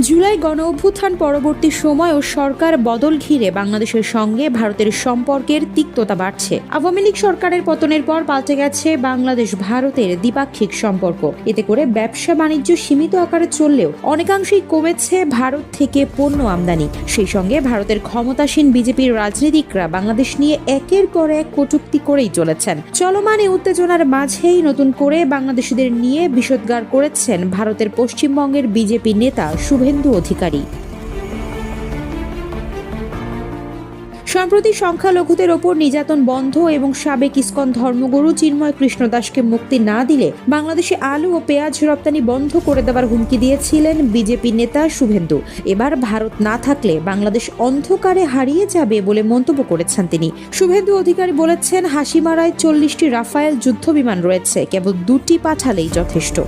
জুলাই গণ অভ্যুত্থান পরবর্তী সময় ও সরকার বদল ঘিরে বাংলাদেশের সঙ্গে ভারতের সম্পর্কের তিক্ততা বাড়ছে। আওয়ামী লীগ সরকারের পতনের পর পাল্টে গেছে বাংলাদেশ ভারতের দ্বিপাক্ষিক সম্পর্ক। এতে করে ব্যবসা বাণিজ্য সীমিত আকারে চললেও অনেকাংশেই কমেছে ভারত থেকে পণ্য আমদানি। সেই সঙ্গে ভারতের ক্ষমতাসীন বিজেপির রাজনীতিকরা বাংলাদেশ নিয়ে একের পর এক কটূক্তি করেই চলেছেন। চলমান এই উত্তেজনার মাঝেই নতুন করে বাংলাদেশিদের নিয়ে বিষোদ্গার করেছেন ভারতের পশ্চিমবঙ্গের বিজেপি নেতা শুভেন্দু অধিকারী। সম্প্রতি সংখ্যালঘুদের ওপর নির্যাতন বন্ধ এবং সাবেক ইসকন ধর্মগুরু চিন্ময় কৃষ্ণ দাসকে মুক্তি না দিলে বাংলাদেশে আলু ও পেঁয়াজ রপ্তানি বন্ধ করে দেওয়ার হুমকি দিয়েছিলেন বিজেপি নেতা শুভেন্দু। এবার ভারত না থাকলে বাংলাদেশ অন্ধকারে হারিয়ে যাবে বলে মন্তব্য করেছেন তিনি। শুভেন্দু অধিকারী বলেছেন, হাসিমারায় 40টি রাফায়েল যুদ্ধবিমান রয়েছে, কেবল 2টি পাঠালেই যথেষ্ট।